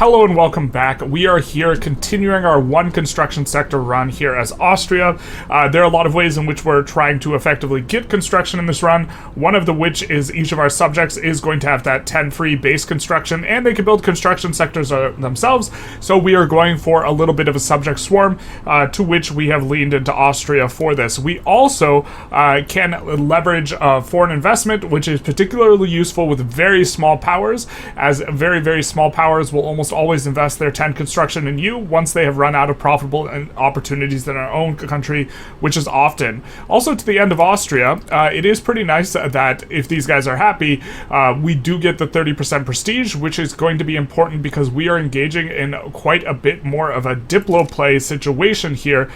Hello and welcome back. We are here continuing our one construction sector run here as Austria. There are a lot of ways in which we're trying to effectively get construction in this run, one of the which is each of our subjects is going to have that 10 free base construction, and they can build construction sectors themselves, so we are going for a little bit of a subject swarm, to which we have leaned into Austria for this. We also can leverage foreign investment, which is particularly useful with very small powers, as very, very small powers will almost always invest their 10 construction in you once they have run out of profitable opportunities in our own country, which is often. Also, to the end of Austria, it is pretty nice that if these guys are happy, we do get the 30% prestige, which is going to be important because we are engaging in quite a bit more of a diplo play situation here,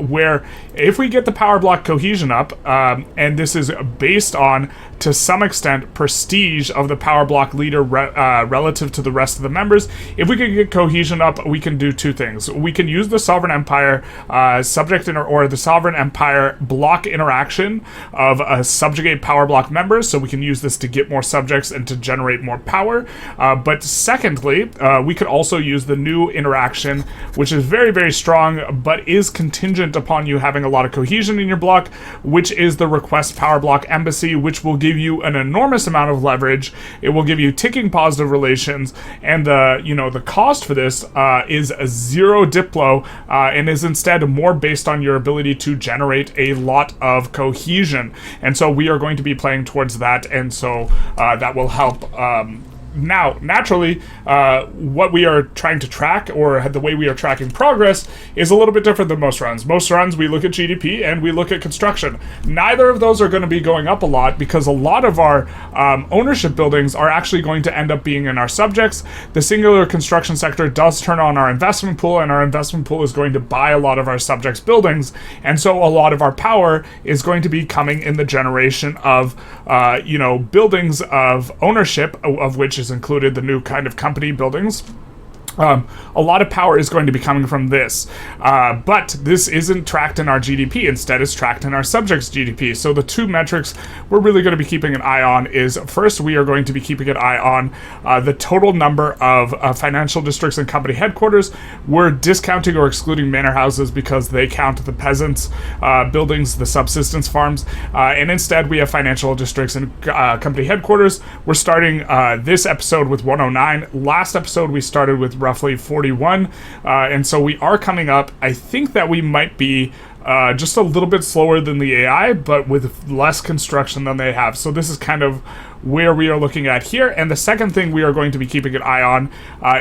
where if we get the power block cohesion up, and this is based on, to some extent, prestige of the power block leader relative to the rest of the members. If we can get cohesion up, we can do two things. We can use the sovereign empire or the sovereign empire block interaction of subjugate power block members, so we can use this to get more subjects and to generate more power. But secondly, we could also use the new interaction, which is very, very strong, but is contingent upon you having a lot of cohesion in your block, which is the request power block embassy, which will give you an enormous amount of leverage. It will give you ticking positive relations, and the cost for this is a 0 diplo, and is instead more based on your ability to generate a lot of cohesion. And so we are going to be playing towards that, and so that will help. Now, naturally, what we are trying to track, or the way we are tracking progress, is a little bit different than most runs. Most runs, we look at GDP and we look at construction. Neither of those are going to be going up a lot, because a lot of our ownership buildings are actually going to end up being in our subjects. The singular construction sector does turn on our investment pool, and our investment pool is going to buy a lot of our subjects' buildings, and so a lot of our power is going to be coming in the generation of, buildings of ownership, of which is included the new kind of company buildings. A lot of power is going to be coming from this, but this isn't tracked in our GDP. Instead, it's tracked in our subjects' GDP. So the two metrics we're really going to be keeping an eye on is, first, we are going to be keeping an eye on the total number of financial districts and company headquarters. We're discounting or excluding manor houses because they count the peasants' buildings, the subsistence farms, and instead we have financial districts and company headquarters. We're starting this episode with 109. Last episode we started with roughly 41, and so we are coming up. I think that we might be just a little bit slower than the AI, but with less construction than they have. So this is kind of where we are looking at here. And the second thing we are going to be keeping an eye on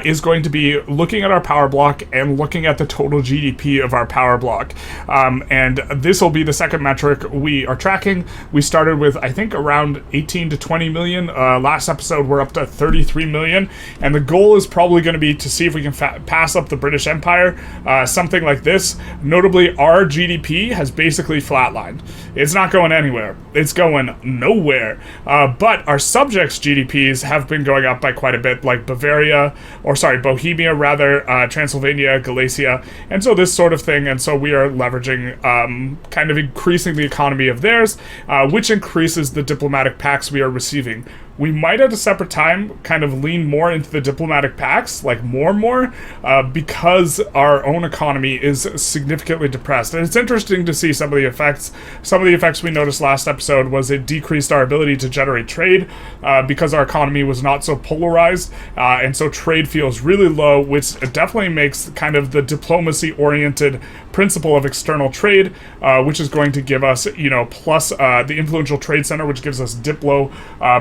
is going to be looking at our power block and looking at the total GDP of our power block. And this will be the second metric we are tracking. We started with, I think, around 18 to 20 million. Last episode, we're up to 33 million. And the goal is probably going to be to see if we can pass up the British Empire, something like this. Notably, our GDP has basically flatlined. It's not going anywhere. It's going nowhere. But our subjects' GDPs have been going up by quite a bit, like Bohemia, Transylvania, Galicia, and so this sort of thing. And so we are leveraging, kind of increasing the economy of theirs, which increases the diplomatic pacts we are receiving. We might at a separate time kind of lean more into the diplomatic pacts, like more and more, because our own economy is significantly depressed. And it's interesting to see some of the effects. Some of the effects we noticed last episode was it decreased our ability to generate trade, because our economy was not so polarized, and so trade feels really low, which definitely makes kind of the diplomacy-oriented principle of external trade, which is going to give us, plus the influential trade center, which gives us diplo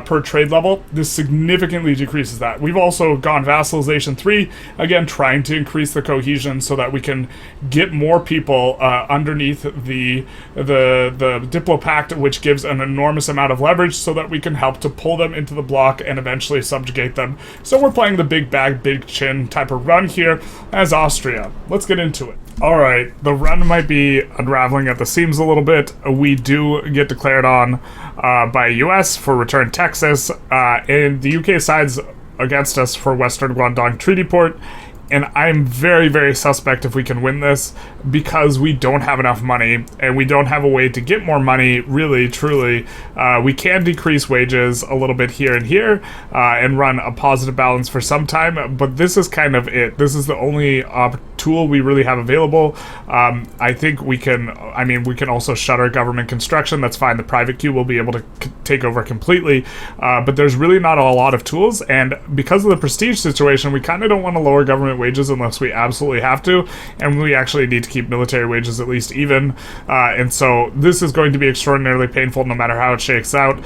per trade level. This significantly decreases that. We've also gone vassalization 3, again trying to increase the cohesion so that we can get more people underneath the Diplo Pact, which gives an enormous amount of leverage so that we can help to pull them into the block and eventually subjugate them. So we're playing the big bag, big chin type of run here as Austria. Let's get into it. Alright, the run might be unraveling at the seams a little bit. We do get declared on by US for Return Texas, and the UK sides against us for Western Guangdong Treaty Port, And I'm very, very suspect if we can win this, because we don't have enough money, and we don't have a way to get more money, really, truly. We can decrease wages a little bit here and here, and run a positive balance for some time, but this is kind of it. This is the only tool we really have available. I think we can, we can also shutter government construction. That's fine. The private queue will be able to take over completely, but there's really not a lot of tools, and because of the prestige situation, we kind of don't want to lower government wages unless we absolutely have to, and we actually need to keep military wages at least even, and so this is going to be extraordinarily painful no matter how it shakes out.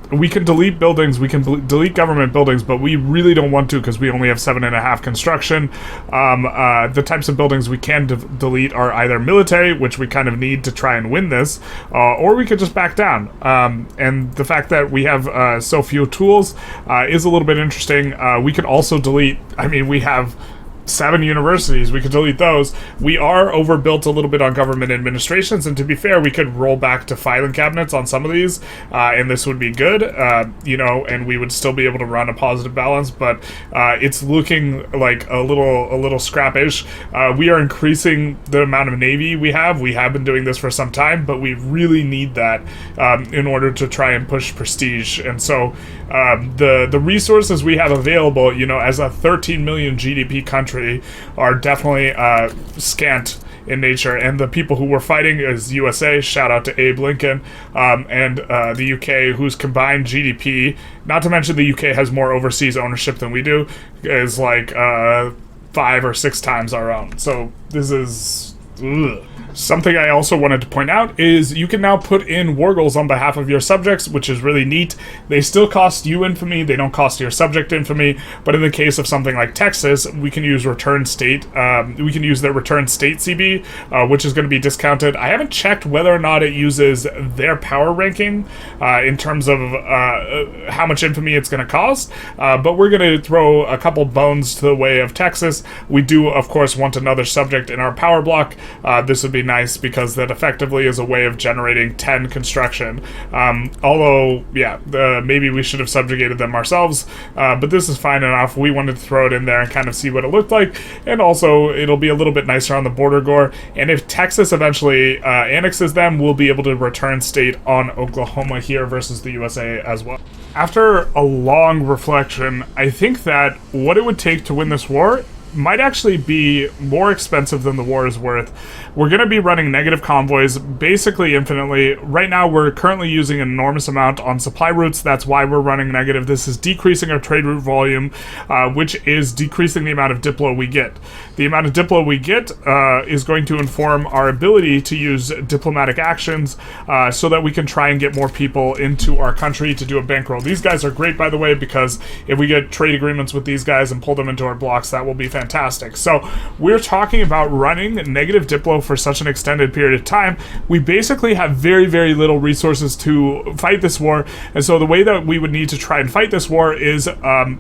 We can delete buildings, we can delete government buildings, but we really don't want to because we only have 7.5 construction. The types of buildings we can delete are either military, which we kind of need to try and win this, or we could just back down. And the fact that we have so few tools is a little bit interesting. We could also delete, we have 7 universities, we could delete those. We are overbuilt a little bit on government administrations, and to be fair, we could roll back to filing cabinets on some of these, and this would be good, and we would still be able to run a positive balance, but it's looking like a little scrappish. We are increasing the amount of navy we have. We have been doing this for some time, but we really need that in order to try and push prestige, and so the resources we have available, as a 13 million GDP country, are definitely scant in nature, and the people who we're fighting is USA, shout out to Abe Lincoln, and the UK, whose combined GDP, not to mention the UK has more overseas ownership than we do, is like 5 or 6 times our own. So this is... ugh. Something I also wanted to point out is you can now put in war goals on behalf of your subjects, which is really neat. They still cost you infamy, they don't cost your subject infamy, but in the case of something like Texas, we can use return state, we can use their return state CB, which is going to be discounted. I haven't checked whether or not it uses their power ranking in terms of how much infamy it's going to cost, but we're going to throw a couple bones to the way of Texas. We do, of course, want another subject in our power block. This would be nice because that effectively is a way of generating 10 construction. Although, yeah, maybe we should have subjugated them ourselves, but this is fine enough. We wanted to throw it in there and kind of see what it looked like, and also it'll be a little bit nicer on the border gore, and if Texas eventually annexes them, we'll be able to return state on Oklahoma here versus the USA as well. After a long reflection, I think that what it would take to win this war might actually be more expensive than the war is worth. We're going to be running negative convoys basically infinitely. Right now, we're currently using an enormous amount on supply routes. That's why we're running negative. This is decreasing our trade route volume, which is decreasing the amount of diplo we get. The amount of diplo we get is going to inform our ability to use diplomatic actions so that we can try and get more people into our country to do a bankroll. These guys are great, by the way, because if we get trade agreements with these guys and pull them into our blocks, that will be fantastic. So we're talking about running negative diplo for such an extended period of time. We basically have very, very little resources to fight this war, and so the way that we would need to try and fight this war is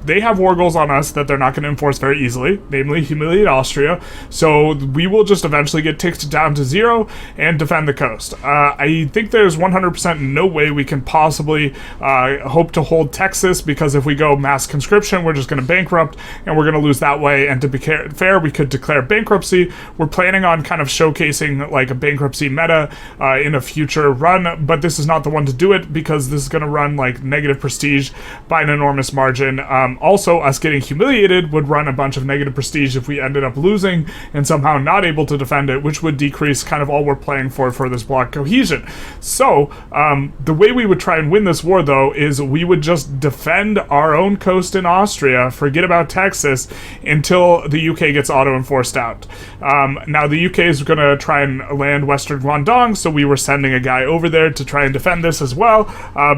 they have war goals on us that they're not going to enforce very easily, namely humiliate Austria, so we will just eventually get ticked down to 0 and defend the coast. I think there's 100% no way we can possibly hope to hold Texas, because if we go mass conscription, we're just going to bankrupt, and we're going to lose that way, and to be fair, we could declare bankruptcy. We're planning on kind of showcasing like a bankruptcy meta in a future run, but this is not the one to do it because this is going to run like negative prestige by an enormous margin. Also, us getting humiliated would run a bunch of negative prestige if we ended up losing and somehow not able to defend it, which would decrease kind of all we're playing for this block cohesion. So the way we would try and win this war, though, is we would just defend our own coast in Austria, forget about Texas, until the UK gets auto-enforced out. Now, the UK is going to try and land Western Guangdong, so we were sending a guy over there to try and defend this as well,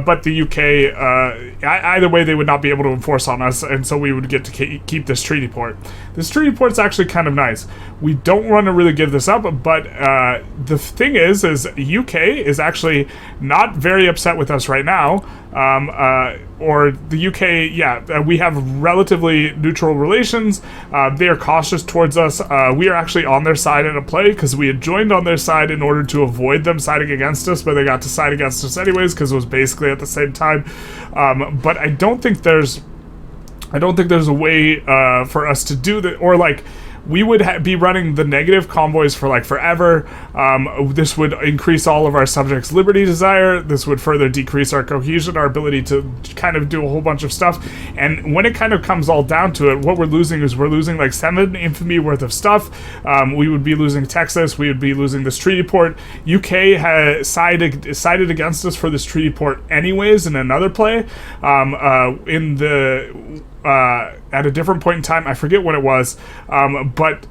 but the UK, either way, they would not be able to enforce on us, and so we would get to keep this treaty port. This treaty port's actually kind of nice. We don't want to really give this up, but the thing is UK is actually not very upset with us right now, or the UK, yeah, we have relatively neutral relations. They are cautious towards us. We are actually on their side in a play because we had joined on their side in order to avoid them siding against us, but they got to side against us anyways because it was basically at the same time. But I don't think there's I don't think there's a way for us to do that, or like we would be running the negative convoys for like forever. This would increase all of our subjects' liberty desire. This would further decrease our cohesion, our ability to kind of do a whole bunch of stuff. And when it kind of comes all down to it, what we're losing is we're losing like 7 infamy worth of stuff. We would be losing Texas. We would be losing this treaty port. UK has sided against us for this treaty port anyways in another play. In the at a different point in time, I forget what it was, but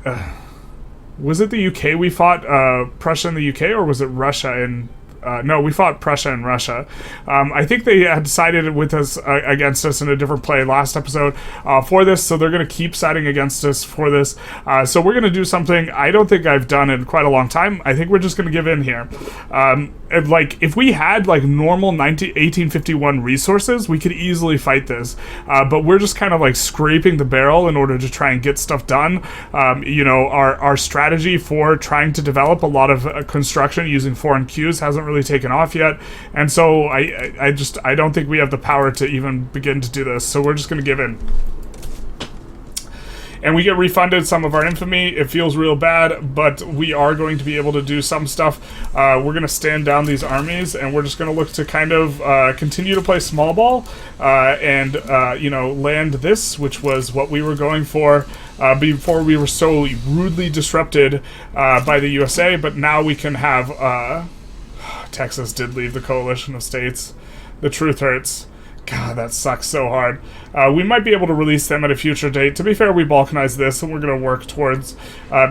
was it the UK we fought Prussia in the UK, or was it Russia in no, we fought Prussia and Russia. I think they had sided with us against us in a different play last episode for this, so they're going to keep siding against us for this. So we're going to do something I don't think I've done in quite a long time. I think we're just going to give in here. Like, if we had like normal 1851 resources, we could easily fight this. But we're just kind of like scraping the barrel in order to try and get stuff done. You know, our strategy for trying to develop a lot of construction using foreign cues hasn't really taken off yet, and so I don't think we have the power to even begin to do this, so we're just going to give in. And we get refunded some of our infamy. It feels real bad, but we are going to be able to do some stuff. We're going to stand down these armies, and we're just going to look to kind of continue to play small ball and, you know, land this, which was what we were going for before we were so rudely disrupted by the USA, but now we can have... Texas did leave the coalition of states. The truth hurts. God, that sucks so hard. We might be able to release them at a future date. To be fair, we balkanized this, and we're going to work towards,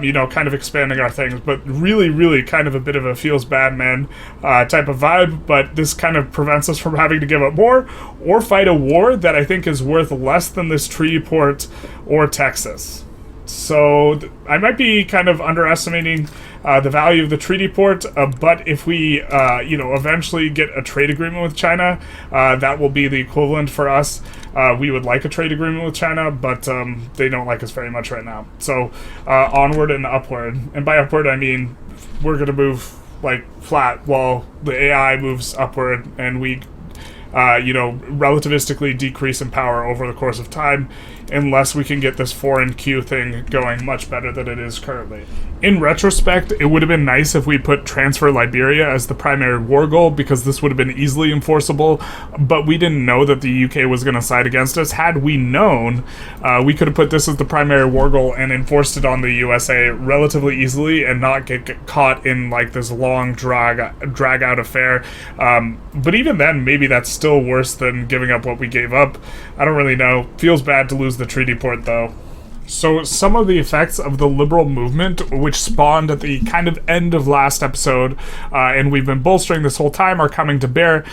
you know, kind of expanding our things. But really, really kind of a bit of a feels bad man type of vibe. But this kind of prevents us from having to give up more or fight a war that I think is worth less than this treaty port or Texas. So I might be kind of underestimating the value of the treaty port, but if we, you know, eventually get a trade agreement with China, that will be the equivalent for us. We would like a trade agreement with China, but they don't like us very much right now. So onward and upward. And by upward, I mean we're going to move like flat while the AI moves upward, and we, you know, relativistically decrease in power over the course of time, unless we can get this foreign Q thing going much better than it is currently. In retrospect, it would have been nice if we put transfer Liberia as the primary war goal, because this would have been easily enforceable, but we didn't know that the UK was going to side against us. Had we known, we could have put this as the primary war goal and enforced it on the USA relatively easily and not get caught in like this long drag out affair. But even then, maybe that's still worse than giving up what we gave up. I don't really know. Feels bad to lose the treaty port, though. So some of the effects of the liberal movement, which spawned at the kind of end of last episode, and we've been bolstering this whole time, are coming to bear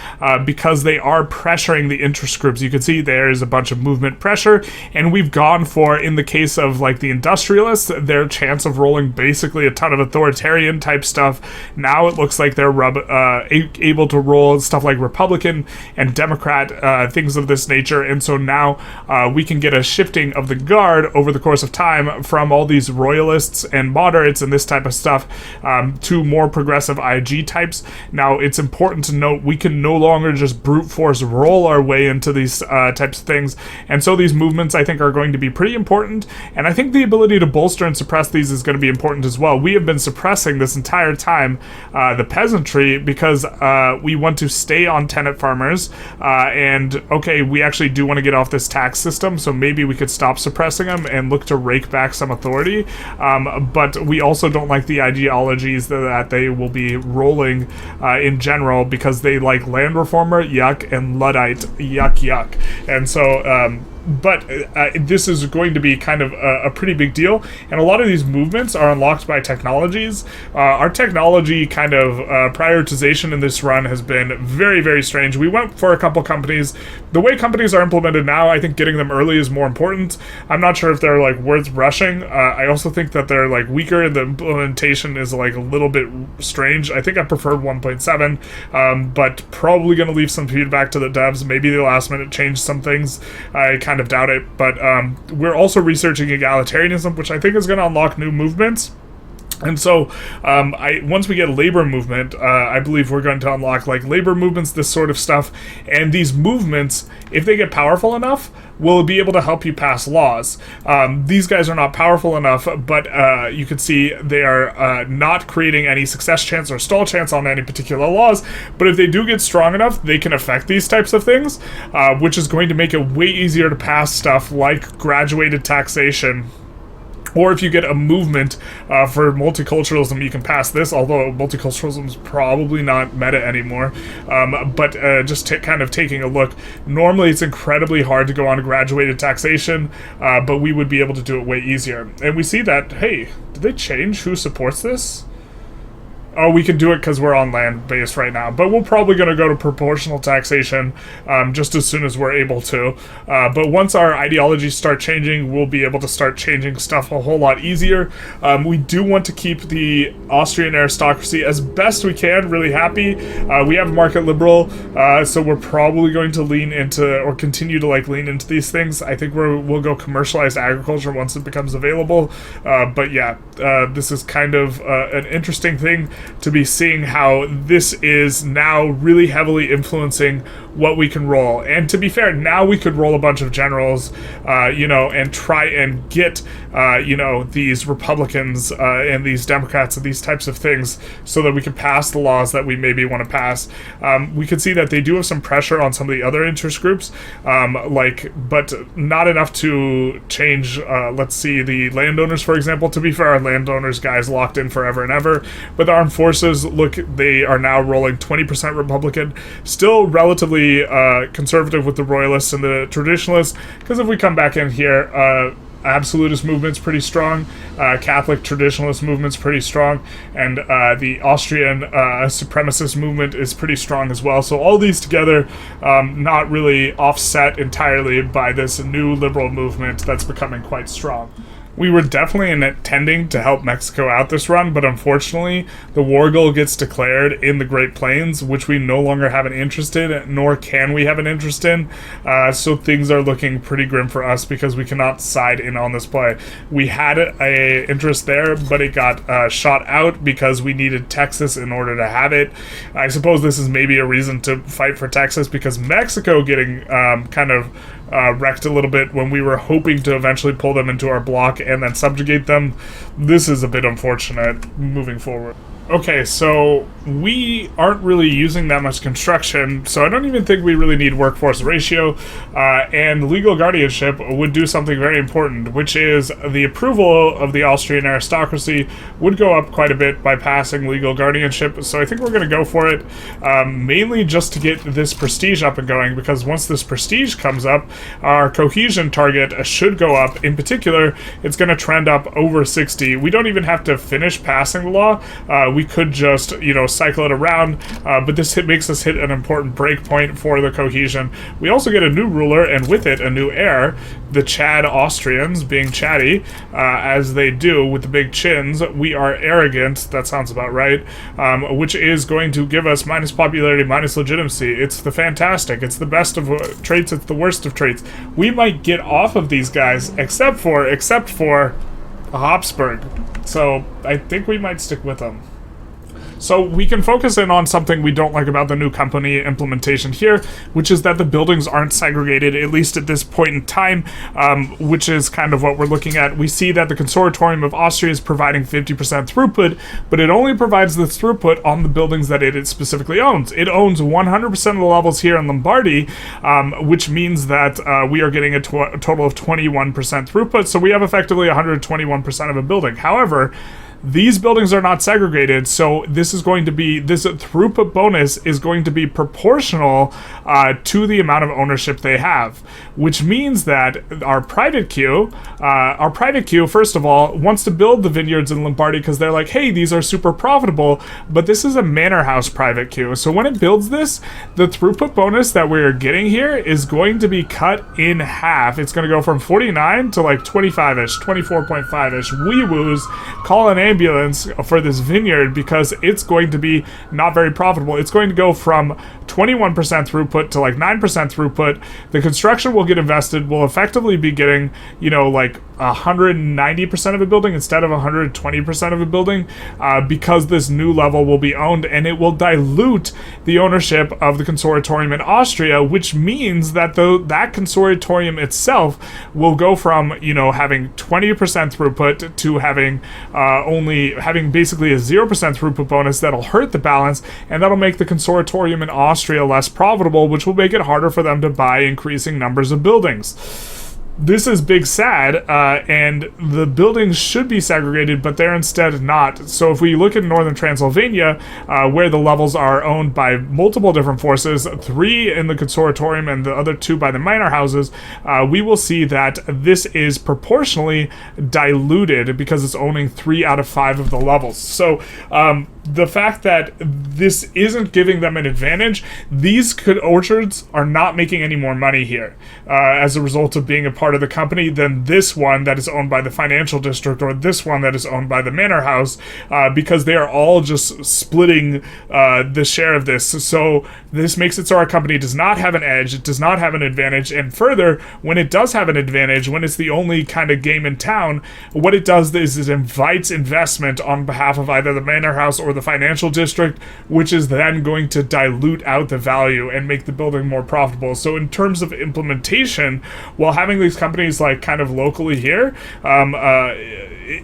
because they are pressuring the interest groups. You can see there's a bunch of movement pressure, and we've gone for, in the case of like the Industrialists, their chance of rolling basically a ton of authoritarian type stuff. Now it looks like they're able to roll stuff like Republican and Democrat, things of this nature, and so now we can get a shifting of the guard over the course of time from all these royalists and moderates and this type of stuff to more progressive IG types. Now, it's important to note we can no longer just brute force roll our way into these types of things, and so these movements, I think, are going to be pretty important, and I think the ability to bolster and suppress these is going to be important as well. We have been suppressing this entire time the peasantry because we want to stay on tenant farmers, and okay, we actually do want to get off this tax system, so maybe we could stop suppressing them and look to rake back some authority, but we also don't like the ideologies that they will be rolling in general, because they like land reformer, yuck, and Luddite, yuck. And so but this is going to be kind of a pretty big deal, and a lot of these movements are unlocked by technologies. Our technology kind of prioritization in this run has been very, very strange. We went for a couple companies. The way companies are implemented now, I think getting them early is more important. I'm not sure if they're like worth rushing. I also think that they're like weaker, and the implementation is like a little bit strange. I think I prefer 1.7, but probably going to leave some feedback to the devs. Maybe the last minute changed some things. I kind of doubt it, but we're also researching egalitarianism, which I think is going to unlock new movements. And so, once we get labor movement, I believe we're going to unlock like labor movements, this sort of stuff. And these movements, if they get powerful enough, will be able to help you pass laws. These guys are not powerful enough, but you can see they are not creating any success chance or stall chance on any particular laws. But if they do get strong enough, they can affect these types of things, which is going to make it way easier to pass stuff like graduated taxation. Or if you get a movement for multiculturalism, you can pass this, although multiculturalism is probably not meta anymore. But just kind of taking a look, normally it's incredibly hard to go on graduated taxation, but we would be able to do it way easier. And we see that, hey, did they change who supports this? Oh, we can do it because we're on land-based right now. But we're probably going to go to proportional taxation just as soon as we're able to. But once our ideologies start changing, we'll be able to start changing stuff a whole lot easier. We do want to keep the Austrian aristocracy as best we can, really happy. We have market liberal, so we're probably going to lean into, or continue to lean into these things. I think we'll go commercialized agriculture once it becomes available. But yeah, this is kind of an interesting thing to be seeing how this is now really heavily influencing what we can roll. And to be fair, now we could roll a bunch of generals, and try and get, these Republicans and these Democrats and these types of things so that we can pass the laws that we maybe want to pass. We can see that they do have some pressure on some of the other interest groups, but not enough to change, let's see, the landowners, for example. To be fair, our landowners guys locked in forever and ever. But the armed forces, look, they are now rolling 20% Republican, still relatively conservative with the royalists and the traditionalists, because if we come back in here, absolutist movement's pretty strong, Catholic traditionalist movement's pretty strong, and the Austrian supremacist movement is pretty strong as well. So all these together, not really offset entirely by this new liberal movement that's becoming quite strong. We were definitely intending to help Mexico out this run, but unfortunately, the war goal gets declared in the Great Plains, which we no longer have an interest in, nor can we have an interest in. So things are looking pretty grim for us because we cannot side in on this play. We had a interest there, but it got shot out because we needed Texas in order to have it. I suppose this is maybe a reason to fight for Texas, because Mexico getting wrecked a little bit when we were hoping to eventually pull them into our bloc and then subjugate them. This is a bit unfortunate moving forward. Okay, so we aren't really using that much construction, so I don't even think we really need workforce ratio, and legal guardianship would do something very important, which is the approval of the Austrian aristocracy would go up quite a bit by passing legal guardianship, so I think we're going to go for it, mainly just to get this prestige up and going, because once this prestige comes up, our cohesion target should go up. In particular, it's going to trend up over 60. We don't even have to finish passing the law. We could just, cycle it around, but this makes us hit an important breakpoint for the cohesion. We also get a new ruler, and with it, a new heir. The Chad Austrians, being chatty, as they do with the big chins, we are arrogant, that sounds about right, which is going to give us minus popularity, minus legitimacy. It's the fantastic, it's the best of traits, it's the worst of traits. We might get off of these guys, except for Habsburg. So I think we might stick with them. So we can focus in on something we don't like about the new company implementation here, which is that the buildings aren't segregated, at least at this point in time, which is kind of what we're looking at. We see that the Consortium of Austria is providing 50% throughput, but it only provides the throughput on the buildings that it specifically owns. It owns 100% of the levels here in Lombardy, which means that we are getting a total of 21% throughput, so we have effectively 121% of a building. However, these buildings are not segregated, so this throughput bonus is going to be proportional to the amount of ownership they have, which means that our private queue, first of all, wants to build the vineyards in Lombardy because they're like, hey, these are super profitable, but this is a manor house private queue, so when it builds this, the throughput bonus that we're getting here is going to be cut in half. It's going to go from 49 to 25-ish, 24.5-ish. Wee-woos, call an ambulance for this vineyard because it's going to be not very profitable. It's going to go from 21% throughput to 9% throughput. The construction will get invested. We'll effectively be getting, 190% of a building instead of 120% of a building, because this new level will be owned, and it will dilute the ownership of the consortium in Austria, which means that that consortium itself will go from, having 20% throughput to having only having basically a 0% throughput bonus. That'll hurt the balance, and that'll make the consortium in Austria less profitable, which will make it harder for them to buy increasing numbers of buildings. This is big sad, and the buildings should be segregated, but they're instead not. So if we look at northern Transylvania, where the levels are owned by multiple different forces, 3 in the consortium and the other 2 by the minor houses, we will see that this is proportionally diluted because it's owning 3 out of 5 of the levels. So the fact that this isn't giving them an advantage, these orchards are not making any more money here as a result of being a part of the company than this one that is owned by the financial district or this one that is owned by the manor house, because they are all just splitting the share of this. So this makes it so our company does not have an edge, it does not have an advantage, and further, when it does have an advantage, when it's the only kind of game in town, what it does is it invites investment on behalf of either the manor house or the financial district, which is then going to dilute out the value and make the building more profitable. So in terms of implementation, while having these companies like kind of locally here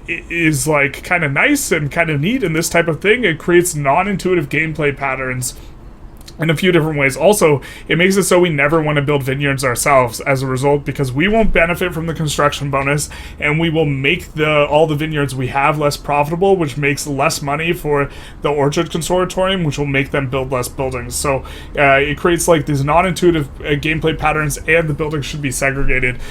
is like kind of nice and kind of neat in this type of thing, it creates non-intuitive gameplay patterns in a few different ways. Also, it makes it so we never want to build vineyards ourselves as a result, because we won't benefit from the construction bonus, and we will make all the vineyards we have less profitable, which makes less money for the orchard consortium, which will make them build less buildings. So it creates like these non-intuitive gameplay patterns, and the buildings should be segregated.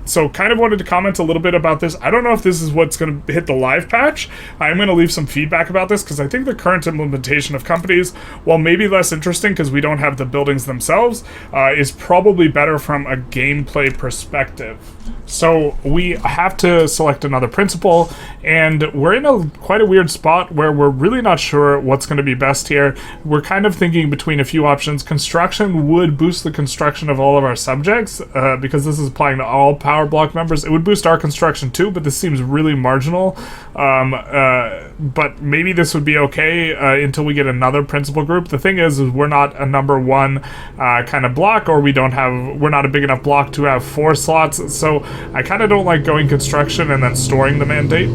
So kind of wanted to comment a little bit about this. I don't know if this is what's going to hit the live patch. I'm going to leave some feedback about this, because I think the current implementation of companies, while maybe less interesting because we don't have the buildings themselves, is probably better from a gameplay perspective. So we have to select another principal, and we're in quite a weird spot where we're really not sure what's going to be best here. We're kind of thinking between a few options. Construction would boost the construction of all of our subjects, because this is applying to all power block members. It would boost our construction too, but this seems really marginal. But maybe this would be okay until we get another principal group. The thing is we're not a number 1 kind of block, or we're not a big enough block to have 4 slots. So I kind of don't like going construction and then storing the mandate.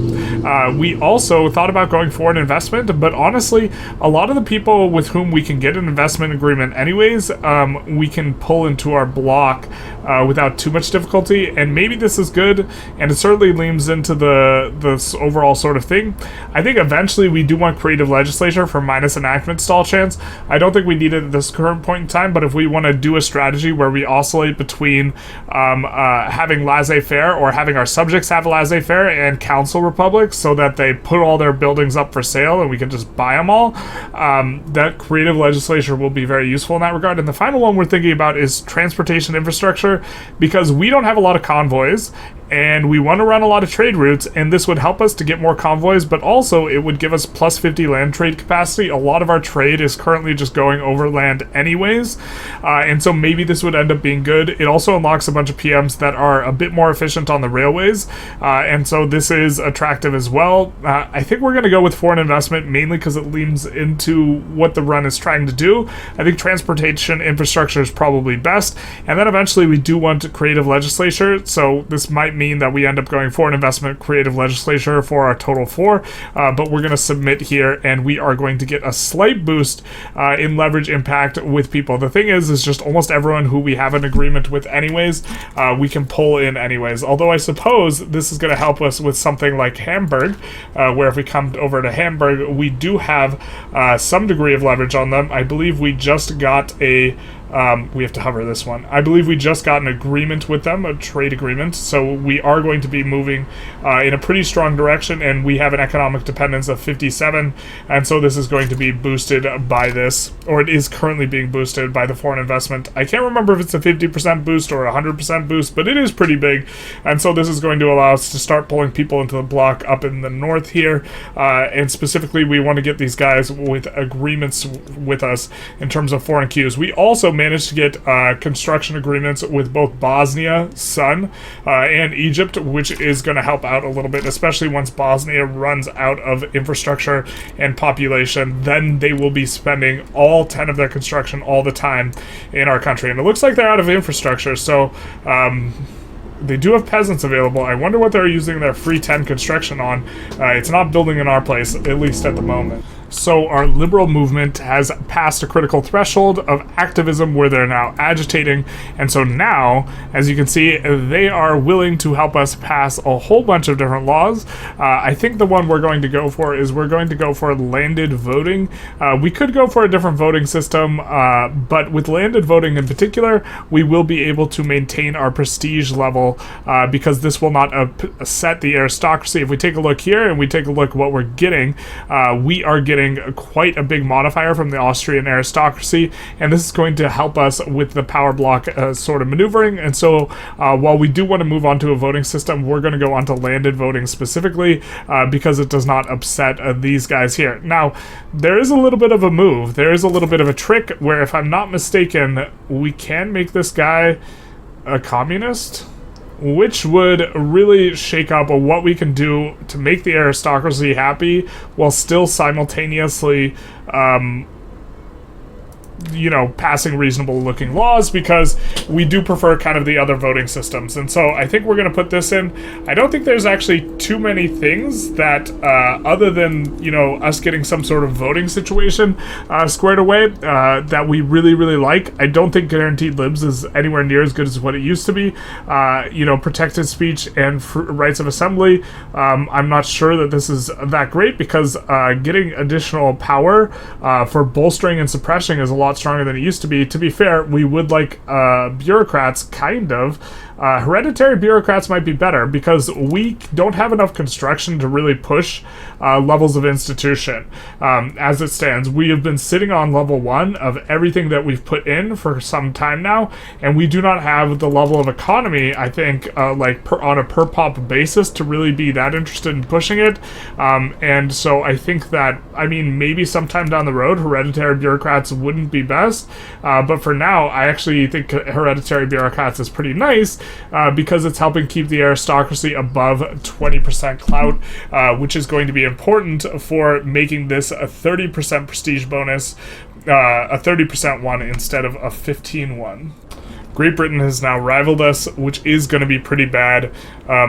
We also thought about going for an investment, but honestly, a lot of the people with whom we can get an investment agreement anyways, we can pull into our block without too much difficulty, and maybe this is good, and it certainly leans into the overall sort of thing. I think eventually we do want creative legislature for minus enactment stall chance. I don't think we need it at this current point in time, but if we want to do a strategy where we oscillate between having laissez-faire or having our subjects have laissez-faire and council republics so that they put all their buildings up for sale and we can just buy them all, that creative legislature will be very useful in that regard. And the final one we're thinking about is transportation infrastructure, because we don't have a lot of convoys and we want to run a lot of trade routes, and this would help us to get more convoys, but also it would give us plus 50 land trade capacity. A lot of our trade is currently just going overland anyways, and so maybe this would end up being good. It also unlocks a bunch of PMs that are a bit more efficient on the railways, and so this is attractive as well. I think we're going to go with foreign investment, mainly because it leans into what the run is trying to do. I think transportation infrastructure is probably best, and then eventually we do want creative legislature, so this might mean that we end up going foreign investment, creative legislature for our total 4, but we're going to submit here, and we are going to get a slight boost in leverage impact with people. The thing is just almost everyone who we have an agreement with anyways, we can pull in anyways, although I suppose this is going to help us with something like Hamburg, where if we come over to Hamburg, we do have some degree of leverage on them. I believe we just got we have to hover this one. I believe we just got an agreement with them, a trade agreement, so we are going to be moving in a pretty strong direction, and we have an economic dependence of 57, and so this is going to be boosted by this, or it is currently being boosted by the foreign investment. I can't remember if it's a 50% boost or a 100% boost, but it is pretty big, and so this is going to allow us to start pulling people into the block up in the north here, and specifically we want to get these guys with agreements with us in terms of foreign queues. We also managed to get construction agreements with both Bosnia, Sun, and Egypt, which is going to help out a little bit, especially once Bosnia runs out of infrastructure and population. Then they will be spending all 10 of their construction all the time in our country. And it looks like they're out of infrastructure, so they do have peasants available. I wonder what they're using their free 10 construction on. It's not building in our place, at least at the moment. So our liberal movement has passed a critical threshold of activism where they're now agitating, and so now, as you can see, they are willing to help us pass a whole bunch of different laws. I think the one we're going to go for is we're going to go for landed voting. We could go for a different voting system, but with landed voting in particular, we will be able to maintain our prestige level because this will not upset the aristocracy. If we take a look here and we take a look what we're getting, we are getting quite a big modifier from the Austrian aristocracy, and this is going to help us with the power block sort of maneuvering. And so while we do want to move on to a voting system, we're going to go on to landed voting specifically because it does not upset these guys here. Now, there is a little bit of a move. There is a little bit of a trick where, if I'm not mistaken, we can make this guy a communist, which would really shake up what we can do to make the aristocracy happy while still simultaneously passing reasonable looking laws, because we do prefer kind of the other voting systems. And so I think we're going to put this in. I don't think there's actually too many things that other than us getting some sort of voting situation squared away that we really like. I don't think guaranteed libs is anywhere near as good as what it used to be. Protected speech and rights of assembly, I'm not sure that this is that great, because getting additional power for bolstering and suppressing is a lot stronger than it used to be. To be fair, we would like bureaucrats, kind of. Hereditary bureaucrats might be better, because we don't have enough construction to really push levels of institution. As it stands, we have been sitting on level 1 of everything that we've put in for some time now, and we do not have the level of economy, I think, on a per pop basis to really be that interested in pushing it. And so I think that, maybe sometime down the road, hereditary bureaucrats wouldn't be best, but for now, I actually think hereditary bureaucrats is pretty nice, because it's helping keep the aristocracy above 20% clout, which is going to be important for making this a 30% prestige bonus, a 30% one instead of a 15 one. Great Britain has now rivaled us, which is going to be pretty bad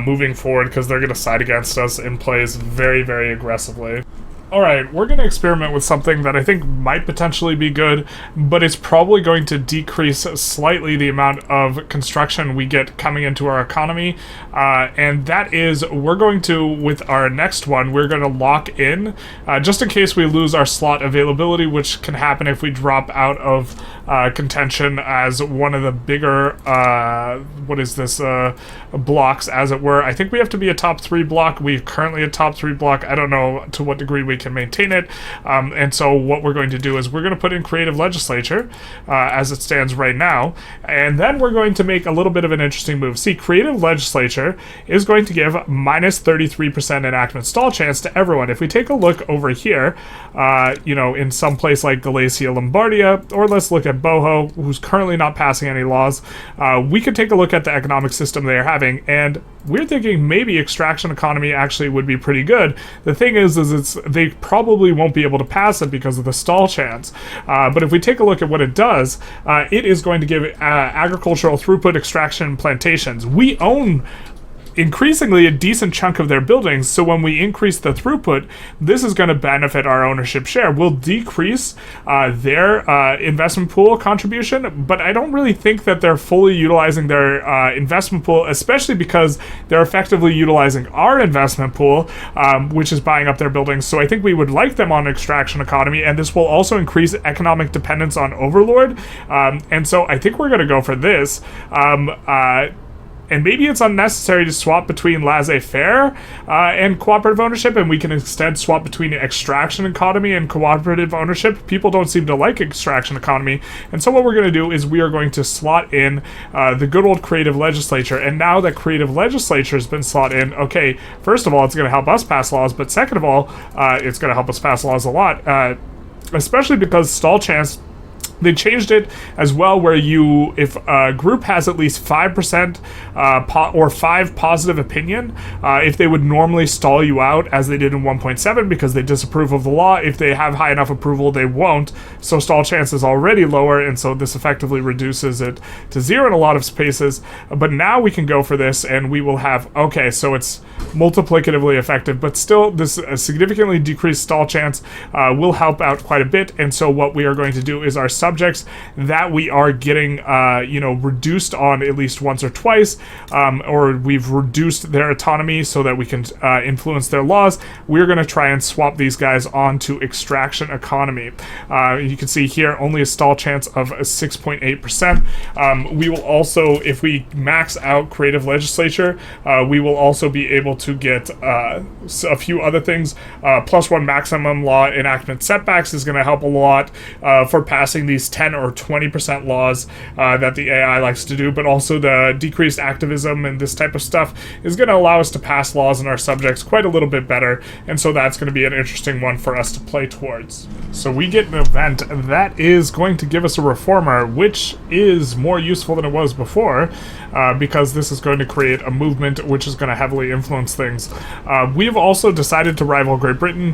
moving forward, because they're going to side against us and plays very, very aggressively. Alright, we're going to experiment with something that I think might potentially be good, but it's probably going to decrease slightly the amount of construction we get coming into our economy, and that is, we're going to, with our next one, we're going to lock in, just in case we lose our slot availability, which can happen if we drop out of contention as one of the bigger, blocks, as it were. I think we have to be a top 3 block. We're currently a top 3 block. I don't know to what degree we can maintain it, and so what we're going to do is we're going to put in creative legislature as it stands right now, and then we're going to make a little bit of an interesting move. See, creative legislature is going to give minus 33% enactment stall chance to everyone. If we take a look over here, in some place like Galicia, Lombardia, or let's look at Boho, who's currently not passing any laws, we could take a look at the economic system they are having, and we're thinking maybe extraction economy actually would be pretty good. The thing is they probably won't be able to pass it because of the stall chance. But if we take a look at what it does, it is going to give agricultural throughput, extraction, plantations. We own increasingly a decent chunk of their buildings, so when we increase the throughput, this is going to benefit our ownership share. We'll decrease their investment pool contribution, but I don't really think that they're fully utilizing their investment pool, especially because they're effectively utilizing our investment pool, which is buying up their buildings. So I think we would like them on extraction economy, and this will also increase economic dependence on overlord, and so I think we're going to go for this. And maybe it's unnecessary to swap between laissez-faire and cooperative ownership, and we can instead swap between extraction economy and cooperative ownership. People don't seem to like extraction economy, and so what we're going to do is we are going to slot in the good old creative legislature. And now that creative legislature has been slot in, okay, first of all, it's going to help us pass laws, but second of all, it's going to help us pass laws a lot, especially because stall chance They changed it as well, where if a group has at least 5% or 5 positive opinion, if they would normally stall you out, as they did in 1.7, because they disapprove of the law. If they have high enough approval, they won't. So stall chance is already lower, and so this effectively reduces it to 0 in a lot of spaces. But now we can go for this, and we will have, okay, so it's multiplicatively effective, but still this significantly decreased stall chance will help out quite a bit. And so what we are going to do is our subjects that we are getting reduced on at least once or twice, or we've reduced their autonomy so that we can influence their laws, we're going to try and swap these guys onto extraction economy. You can see here only a stall chance of 6.8%. We will also, if we max out creative legislature, we will also be able to get a few other things. +1 maximum law enactment setbacks is going to help a lot for passing these 10 or 20% laws that the AI likes to do, but also the decreased activism and this type of stuff is going to allow us to pass laws in our subjects quite a little bit better, and so that's going to be an interesting one for us to play towards. So we get an event that is going to give us a reformer, which is more useful than it was before, because this is going to create a movement which is going to heavily influence things. We've also decided to rival Great Britain,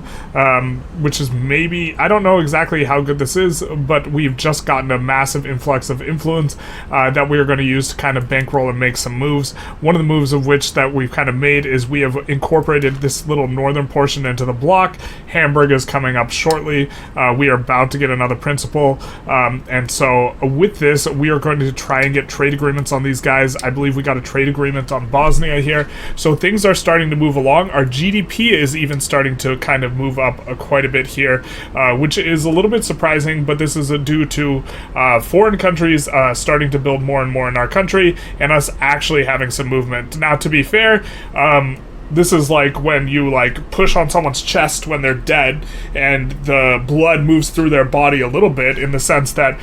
which is maybe, I don't know exactly how good this is, but we've just gotten a massive influx of influence that we are going to use to kind of bankroll and make some moves. One of the moves of which that we've kind of made is we have incorporated this little northern portion into the bloc. Hamburg is coming up shortly. We are about to get another principal, and so with this we are going to try and get trade agreements on these guys. I believe we got a trade agreement on Bosnia here, so things are starting to move along. Our GDP is even starting to kind of move up quite a bit here, which is a little bit surprising, but this is due to foreign countries starting to build more and more in our country, and us actually having some movement. Now, to be fair, this is like when you push on someone's chest when they're dead and the blood moves through their body a little bit, in the sense that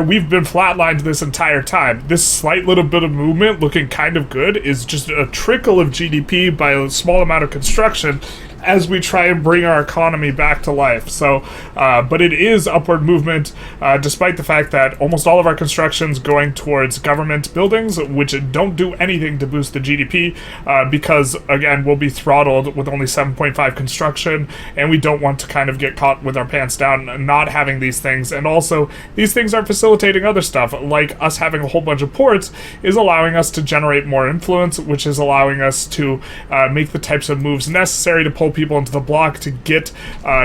we've been flatlined this entire time. This slight little bit of movement looking kind of good is just a trickle of GDP by a small amount of construction as we try and bring our economy back to life. So, but it is upward movement, despite the fact that almost all of our construction's going towards government buildings, which don't do anything to boost the GDP, because, again, we'll be throttled with only 7.5 construction, and we don't want to kind of get caught with our pants down not having these things. And also, these things are facilitating other stuff, like us having a whole bunch of ports is allowing us to generate more influence, which is allowing us to make the types of moves necessary to pull people into the bloc to get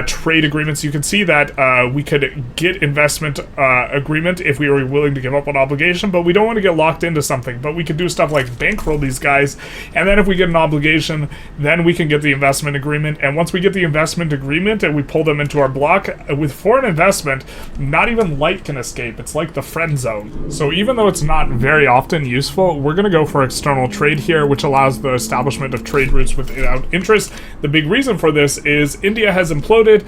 trade agreements. You can see that we could get investment agreement if we were willing to give up an obligation, but we don't want to get locked into something. But we could do stuff like bankroll these guys, and then if we get an obligation, then we can get the investment agreement. And once we get the investment agreement and we pull them into our bloc, with foreign investment, not even light can escape. It's like the friend zone. So even though it's not very often useful, we're going to go for external trade here, which allows the establishment of trade routes without interest. The big reason for this is India has imploded.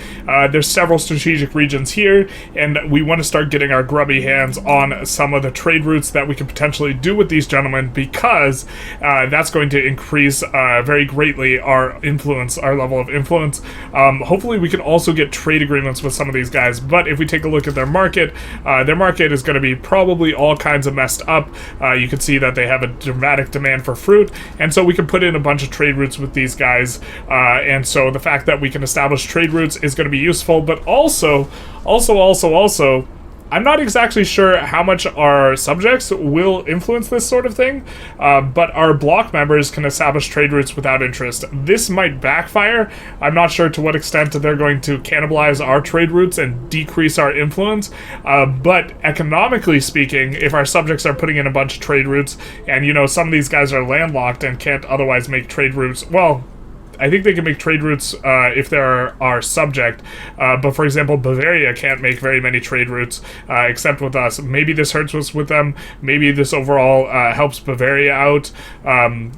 There's several strategic regions here, and we want to start getting our grubby hands on some of the trade routes that we can potentially do with these gentlemen, because that's going to increase very greatly our influence, our level of influence. Hopefully we can also get trade agreements with some of these guys, but if we take a look at their market is going to be probably all kinds of messed up. You can see that they have a dramatic demand for fruit, and so we can put in a bunch of trade routes with these guys, and so the fact that we can establish trade routes is going to be useful, but also, I'm not exactly sure how much our subjects will influence this sort of thing, but our bloc members can establish trade routes without interest. This might backfire. I'm not sure to what extent they're going to cannibalize our trade routes and decrease our influence, but economically speaking, if our subjects are putting in a bunch of trade routes, and some of these guys are landlocked and can't otherwise make trade routes, well, I think they can make trade routes if they're our subject, but for example, Bavaria can't make very many trade routes except with us. Maybe this hurts us with them. Maybe this overall helps Bavaria out.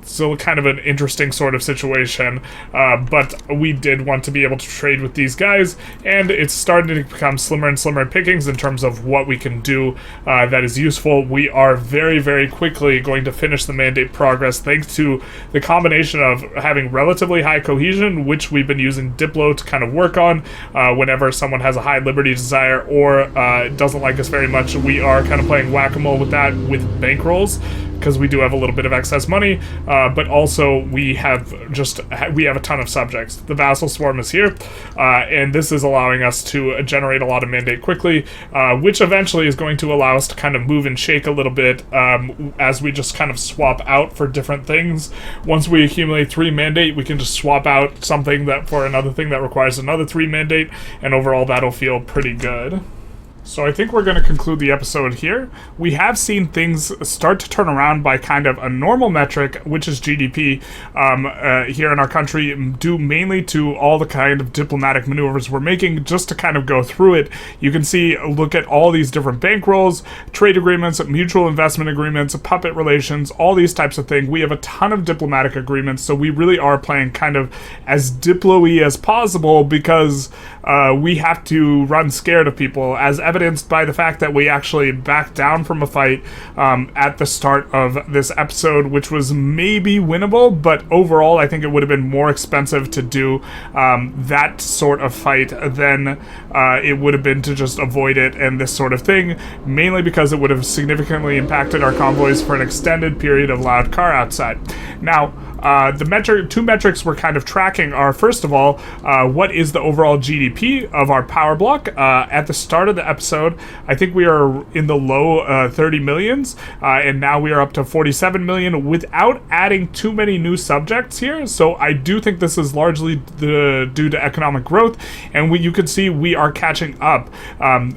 Still kind of an interesting sort of situation, but we did want to be able to trade with these guys, and it's starting to become slimmer and slimmer pickings in terms of what we can do that is useful. We are very, very quickly going to finish the mandate progress thanks to the combination of having relatively high cohesion, which we've been using Diplo to kind of work on whenever someone has a high liberty desire or doesn't like us very much. We are kind of playing whack-a-mole with that with bankrolls, because we do have a little bit of excess money, but also we have a ton of subjects. The vassal swarm is here, and this is allowing us to generate a lot of mandate quickly, which eventually is going to allow us to kind of move and shake a little bit as we just kind of swap out for different things. Once we accumulate 3 mandate, we can just swap out something that for another thing that requires another 3 mandate, and overall that'll feel pretty good. So I think we're going to conclude the episode here. We have seen things start to turn around by kind of a normal metric, which is GDP, here in our country, due mainly to all the kind of diplomatic maneuvers we're making. Just to kind of go through it, you can see, look at all these different bankrolls, trade agreements, mutual investment agreements, puppet relations, all these types of things. We have a ton of diplomatic agreements, so we really are playing kind of as diplo-y as possible, because we have to run scared of people, as evidenced by the fact that we actually backed down from a fight at the start of this episode, which was maybe winnable, but overall I think it would have been more expensive to do that sort of fight than it would have been to just avoid it and this sort of thing, mainly because it would have significantly impacted our convoys for an extended period of loud car outside. Now, the two metrics we're kind of tracking are, first of all, what is the overall GDP of our power block? At the start of the episode, I think we are in the low 30 millions, and now we are up to 47 million without adding too many new subjects here. So I do think this is largely due to economic growth, and you can see we are catching up.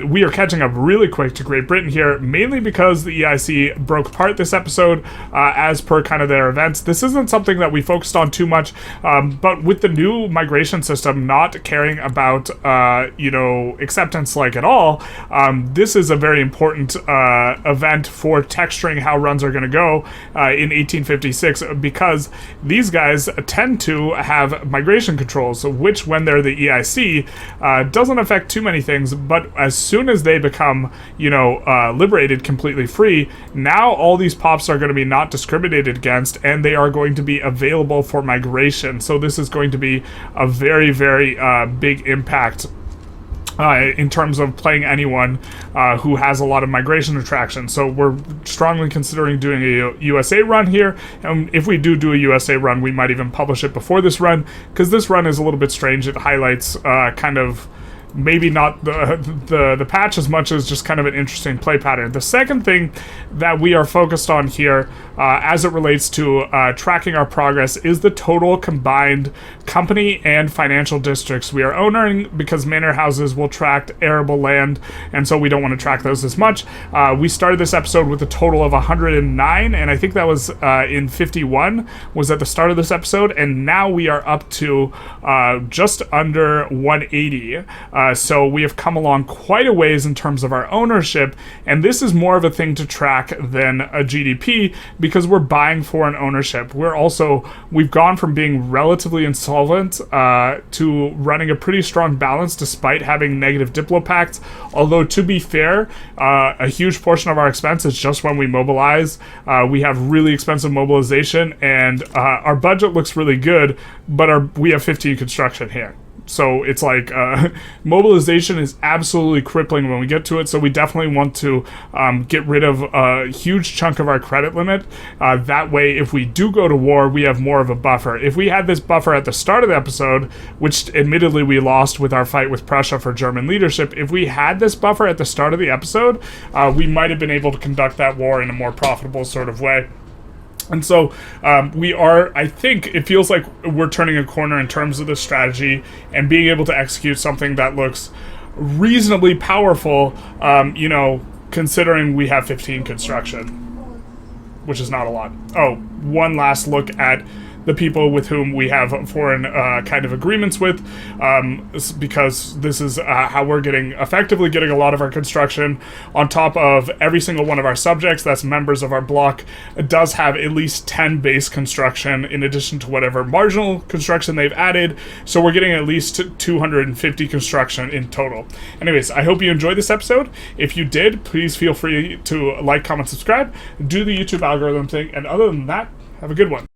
We are catching up really quick to Great Britain here, mainly because the EIC broke apart this episode as per kind of their events. This isn't something that we focused on too much, but with the new migration system not caring about acceptance like at all, this is a very important event for texturing how runs are going to go in 1856, because these guys tend to have migration controls, which when they're the EIC doesn't affect too many things, but as soon as they become liberated, completely free, now all these pops are going to be not discriminated against, and they are going to be available for migration. So this is going to be a very, very big impact in terms of playing anyone who has a lot of migration attraction. So we're strongly considering doing a USA run here, and if we do a USA run, we might even publish it before this run, because this run is a little bit strange. It highlights kind of maybe not the patch as much as just kind of an interesting play pattern. The second thing that we are focused on here as it relates to tracking our progress is the total combined company and financial districts we are owning, because manor houses will track arable land, and so we don't want to track those as much. We started this episode with a total of 109, and I think that was in 51 was at the start of this episode, and now we are up to just under 180. So we have come along quite a ways in terms of our ownership, and this is more of a thing to track than a GDP, because we're buying foreign ownership. We've gone from being relatively insolvent to running a pretty strong balance despite having negative diplopacts, although to be fair, a huge portion of our expense is just when we mobilize. We have really expensive mobilization, and our budget looks really good, but we have 15 construction here. So it's like mobilization is absolutely crippling when we get to it, so we definitely want to get rid of a huge chunk of our credit limit. That way, if we do go to war, we have more of a buffer. If we had this buffer at the start of the episode, which admittedly we lost with our fight with Prussia for German leadership, if we had this buffer at the start of the episode, we might have been able to conduct that war in a more profitable sort of way. And so I think it feels like we're turning a corner in terms of the strategy and being able to execute something that looks reasonably powerful, considering we have 15 construction, which is not a lot. Oh, one last look at the people with whom we have foreign kind of agreements with, because this is how we're effectively getting a lot of our construction on top of every single one of our subjects that's members of our bloc. It does have at least 10 base construction in addition to whatever marginal construction they've added, so we're getting at least 250 construction in total. Anyways, I hope you enjoyed this episode. If you did, please feel free to like, comment, subscribe, do the YouTube algorithm thing, and other than that, have a good one.